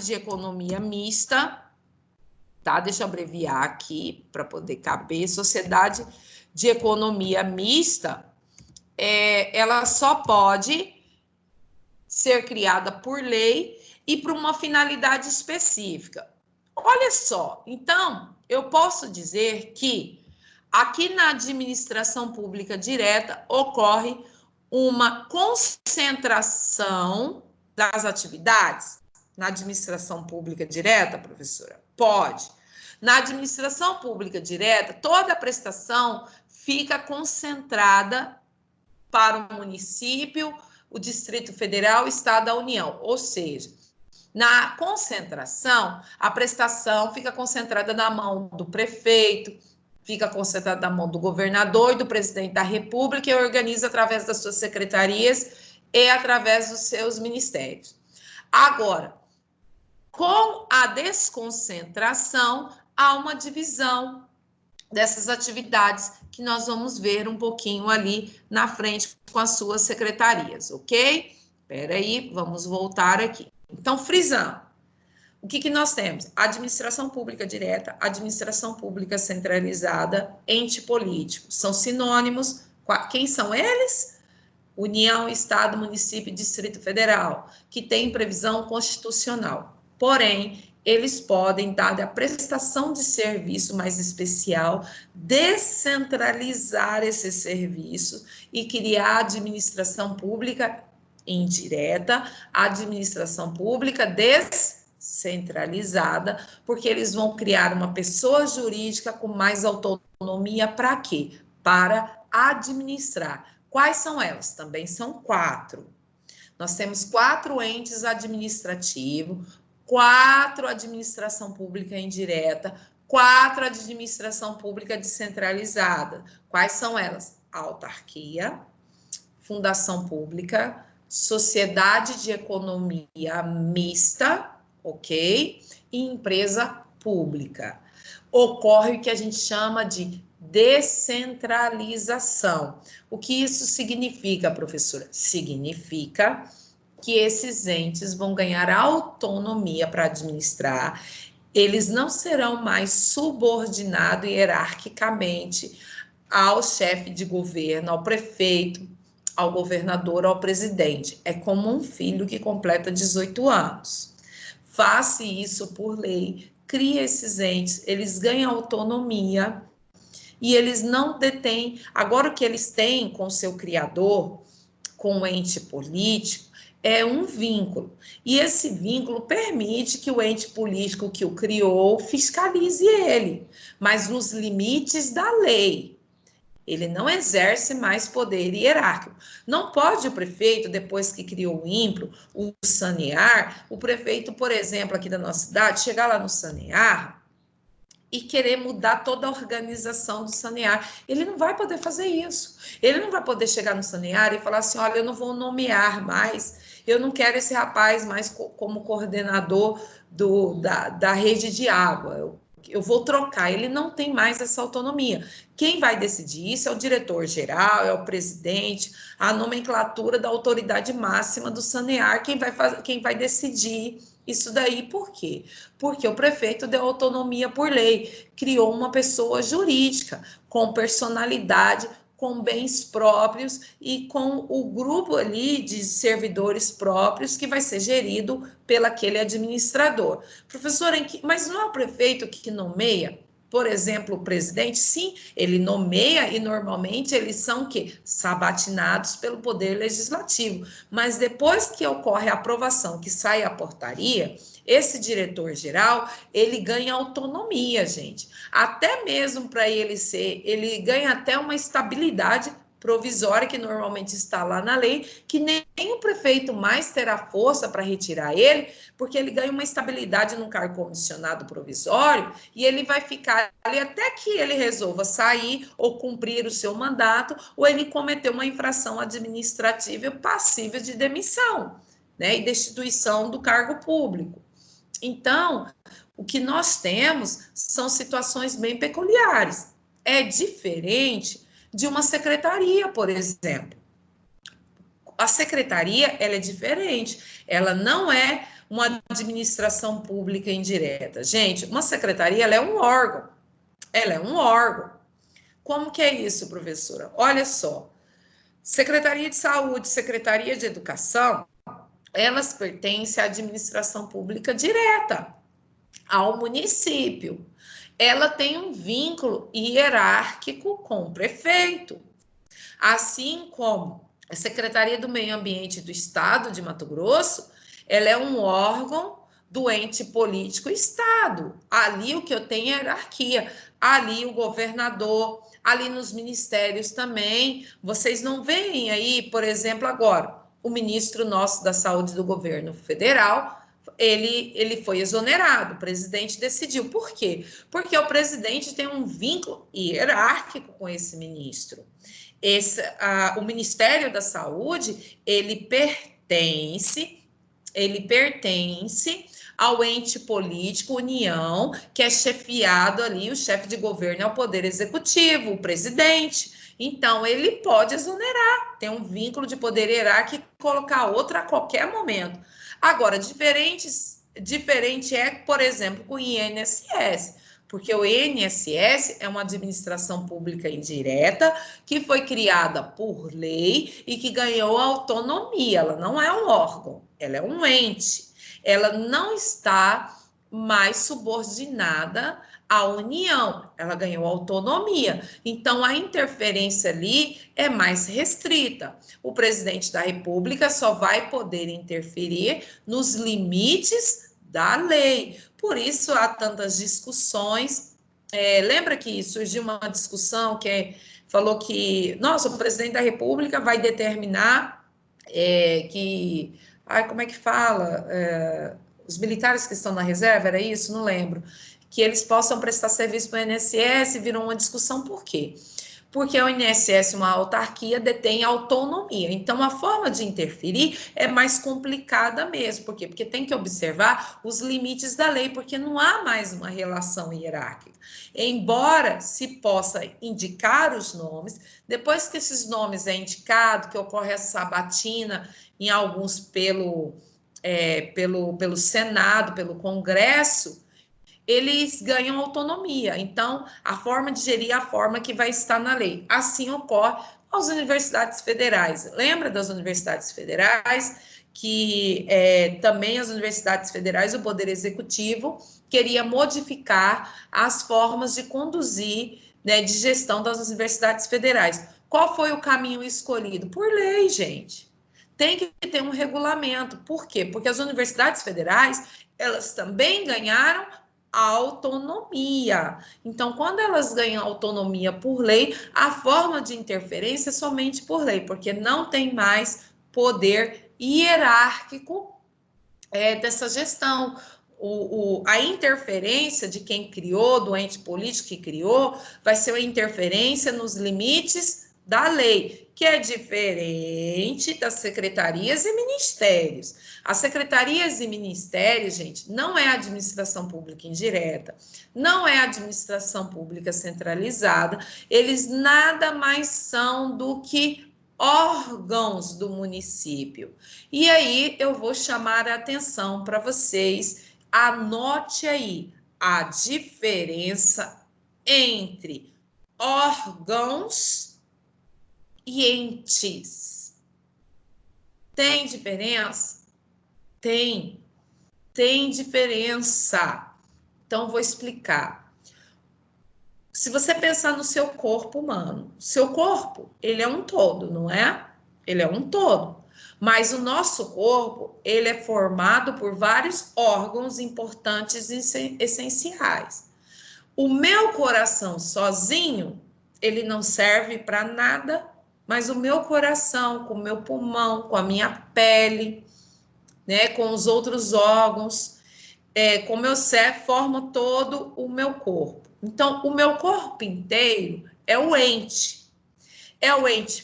de economia mista, tá? Deixa eu abreviar aqui para poder caber. Sociedade de economia mista, ela só pode ser criada por lei e para uma finalidade específica. Olha só, então, eu posso dizer que aqui na administração pública direta ocorre uma concentração das atividades na administração pública direta, professora? Pode. Na administração pública direta, toda a prestação fica concentrada para o município, o Distrito Federal, o Estado da União. Ou seja, na concentração, a prestação fica concentrada na mão do prefeito, fica concentrada na mão do governador e do presidente da República e organiza através das suas secretarias e através dos seus ministérios. Agora, com a desconcentração, há uma divisão dessas atividades que nós vamos ver um pouquinho ali na frente com as suas secretarias, ok? Espera aí, vamos voltar aqui. Então, frisando, o que nós temos? Administração pública direta, administração pública centralizada, ente político. São sinônimos. Quem são eles? União, Estado, Município e Distrito Federal, que tem previsão constitucional. Porém, eles podem, dada a prestação de serviço mais especial, descentralizar esse serviço e criar administração pública indireta, administração pública descentralizada, porque eles vão criar uma pessoa jurídica com mais autonomia para quê? Para administrar. Quais são elas? Também são 4. Nós temos 4 entes administrativos, 4 administração pública indireta, 4 administração pública descentralizada. Quais são elas? Autarquia, fundação pública, sociedade de economia mista, ok? E empresa pública. Ocorre o que a gente chama de descentralização. O que isso significa, professora? Significa que esses entes vão ganhar autonomia para administrar, eles não serão mais subordinados hierarquicamente ao chefe de governo, ao prefeito, ao governador, ao presidente. É como um filho que completa 18 anos. Faça isso por lei, cria esses entes, eles ganham autonomia e eles não detêm. Agora, o que eles têm com o seu criador, com o ente político, é um vínculo. E esse vínculo permite que o ente político que o criou fiscalize ele, mas nos limites da lei. Ele não exerce mais poder hierárquico. Não pode o prefeito, depois que criou o INPRO, o Sanear, o prefeito, por exemplo, aqui da nossa cidade, chegar lá no Sanear e querer mudar toda a organização do Sanear. Ele não vai poder fazer isso. Ele não vai poder chegar no Sanear e falar assim, olha, eu não vou nomear mais, eu não quero esse rapaz mais como coordenador da rede de água, eu vou trocar. Ele não tem mais essa autonomia. Quem vai decidir isso é o diretor-geral, é o presidente, a nomenclatura da autoridade máxima do Sanear, quem vai decidir isso daí. Por quê? Porque o prefeito deu autonomia por lei, criou uma pessoa jurídica com personalidade, com bens próprios e com o grupo ali de servidores próprios que vai ser gerido pelaquele administrador. Professora, mas não é o prefeito que nomeia? Por exemplo, o presidente, sim, ele nomeia e normalmente eles são sabatinados pelo Poder Legislativo. Mas depois que ocorre a aprovação, que sai a portaria, esse diretor-geral, ele ganha autonomia, gente. Até mesmo para ele ganha até uma estabilidade provisória, que normalmente está lá na lei, que nem o prefeito mais terá força para retirar ele, porque ele ganha uma estabilidade num cargo comissionado provisório e ele vai ficar ali até que ele resolva sair ou cumprir o seu mandato, ou ele cometer uma infração administrativa passível de demissão, né, e destituição do cargo público. Então, o que nós temos são situações bem peculiares. É diferente de uma secretaria, por exemplo. A secretaria, ela é diferente. Ela não é uma administração pública indireta. Gente, uma secretaria, ela é um órgão. Ela é um órgão. Como que é isso, professora? Olha só. Secretaria de Saúde, Secretaria de Educação, elas pertencem à administração pública direta, ao município. Ela tem um vínculo hierárquico com o prefeito, assim como a Secretaria do Meio Ambiente do Estado de Mato Grosso, ela é um órgão do ente político Estado. Ali o que eu tenho é hierarquia. Ali o governador, ali nos ministérios também. Vocês não veem aí, por exemplo, agora, o ministro nosso da Saúde do governo federal, ele foi exonerado, o presidente decidiu. Por quê? Porque o presidente tem um vínculo hierárquico com esse ministro. O Ministério da Saúde, ele pertence ao ente político, União, que é chefiado ali, o chefe de governo é o Poder Executivo, o presidente. Então, ele pode exonerar, tem um vínculo de poder hierárquico e colocar outra a qualquer momento. Agora, diferente é, por exemplo, com o INSS, porque o INSS é uma administração pública indireta que foi criada por lei e que ganhou autonomia. Ela não é um órgão, ela é um ente. Ela não está mais subordinada à União, ela ganhou autonomia. Então, a interferência ali é mais restrita. O presidente da República só vai poder interferir nos limites da lei. Por isso, há tantas discussões. Lembra que surgiu uma discussão que falou que, nossa, o presidente da República vai determinar que... como é que fala? Os militares que estão na reserva, era isso? Não lembro. Que eles possam prestar serviço para o INSS, virou uma discussão. Por quê? Porque o INSS, uma autarquia, detém autonomia. Então, a forma de interferir é mais complicada mesmo. Por quê? Porque tem que observar os limites da lei, porque não há mais uma relação hierárquica. Embora se possa indicar os nomes, depois que esses nomes é indicado, que ocorre a sabatina, em alguns pelo Senado, pelo Congresso, eles ganham autonomia. Então, a forma de gerir é a forma que vai estar na lei. Assim ocorre às universidades federais. Lembra das universidades federais? Que também as universidades federais, o Poder Executivo, queria modificar as formas de conduzir, né, de gestão das universidades federais. Qual foi o caminho escolhido? Por lei, gente. Tem que ter um regulamento. Por quê? Porque as universidades federais, elas também ganharam autonomia. Então, quando elas ganham autonomia por lei, a forma de interferência é somente por lei, porque não tem mais poder hierárquico dessa gestão. A interferência de quem criou, do ente político que criou, vai ser uma interferência nos limites da lei, que é diferente das secretarias e ministérios. As secretarias e ministérios, gente, não é administração pública indireta, não é administração pública centralizada, eles nada mais são do que órgãos do município. E aí eu vou chamar a atenção para vocês, anote aí a diferença entre órgãos e entes. Tem diferença? Tem diferença. Então, vou explicar. Se você pensar no seu corpo humano, seu corpo, ele é um todo, não é? Ele é um todo. Mas o nosso corpo, ele é formado por vários órgãos importantes e essenciais. O meu coração sozinho, ele não serve para nada, mas o meu coração, com o meu pulmão, com a minha pele, né, com os outros órgãos, com o meu cérebro, forma todo o meu corpo. Então, o meu corpo inteiro é o ente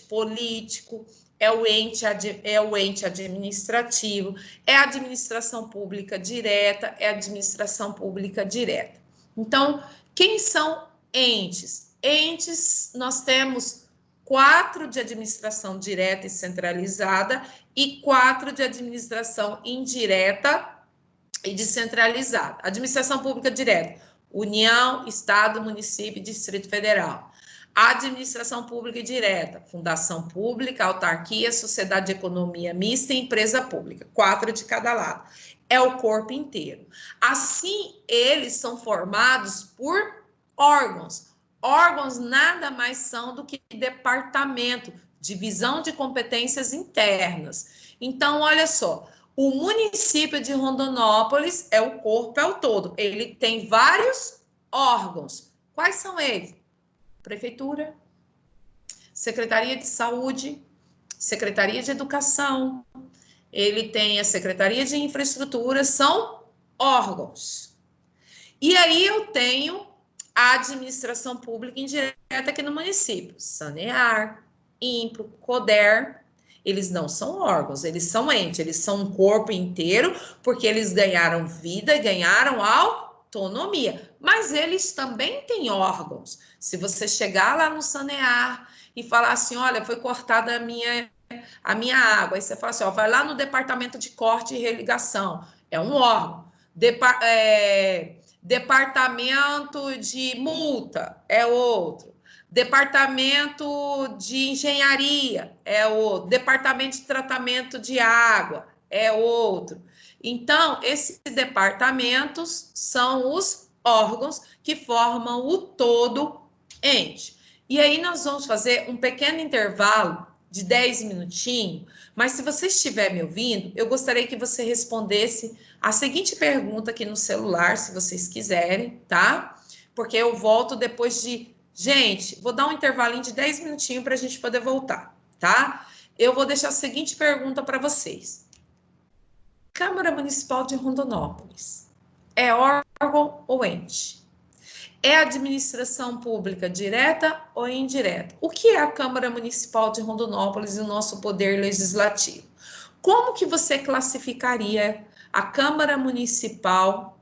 político, é o ente administrativo, é a administração pública direta, é a administração pública direta. Então, quem são entes? Entes, nós temos 4 de administração direta e centralizada e 4 de administração indireta e descentralizada. Administração pública direta: União, Estado, município e Distrito Federal. Administração pública direta: fundação pública, autarquia, sociedade de economia mista e empresa pública. 4 de cada lado. É o corpo inteiro. Assim, eles são formados por órgãos. Órgãos nada mais são do que departamento, divisão de competências internas. Então, olha só, O município de Rondonópolis é o corpo, é o todo. Ele tem vários órgãos. Quais são eles? Prefeitura, Secretaria de Saúde, Secretaria de Educação, ele tem a Secretaria de Infraestrutura, são órgãos. E aí eu tenho a administração pública indireta aqui no município, Sanear, INPRO, CODER, eles não são órgãos, eles são entes, eles são um corpo inteiro, porque eles ganharam vida e ganharam autonomia, mas eles também têm órgãos. Se você chegar lá no Sanear e falar assim, olha, foi cortada a minha água, aí você fala assim, ó, vai lá no departamento de corte e religação, é um órgão. Departamento de multa é outro. Departamento de engenharia é outro. Departamento de tratamento de água é outro. Então, esses departamentos são os órgãos que formam o todo ente. E aí nós vamos fazer um pequeno intervalo de 10 minutinhos, mas se você estiver me ouvindo, eu gostaria que você respondesse a seguinte pergunta aqui no celular, se vocês quiserem, tá? Porque eu volto depois de... Gente, vou dar um intervalinho de 10 minutinhos para a gente poder voltar, tá? Eu vou deixar a seguinte pergunta para vocês. Câmara Municipal de Rondonópolis é órgão ou ente? É administração pública direta ou indireta? O que é a Câmara Municipal de Rondonópolis e o nosso poder legislativo? Como que você classificaria a Câmara Municipal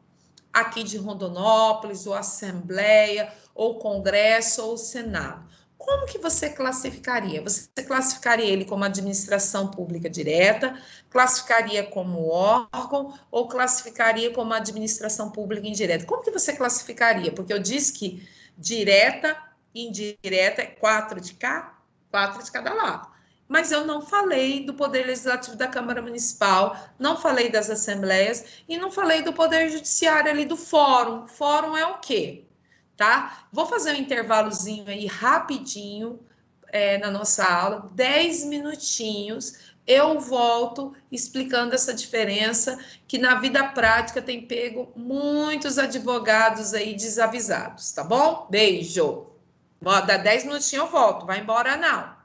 aqui de Rondonópolis, ou Assembleia, ou Congresso, ou Senado? Como que você classificaria? Você classificaria ele como administração pública direta, classificaria como órgão, ou classificaria como administração pública indireta? Como que você classificaria? Porque eu disse que direta e indireta é 4 de cá, 4 de cada lado. Mas eu não falei do Poder Legislativo da Câmara Municipal, não falei das assembleias e não falei do Poder Judiciário ali do Fórum. Fórum é o quê? Tá? Vou fazer um intervalozinho aí rapidinho na nossa aula, 10 minutinhos, eu volto explicando essa diferença que na vida prática tem pego muitos advogados aí desavisados, tá bom? Beijo! Dá 10 minutinhos eu volto, vai embora não.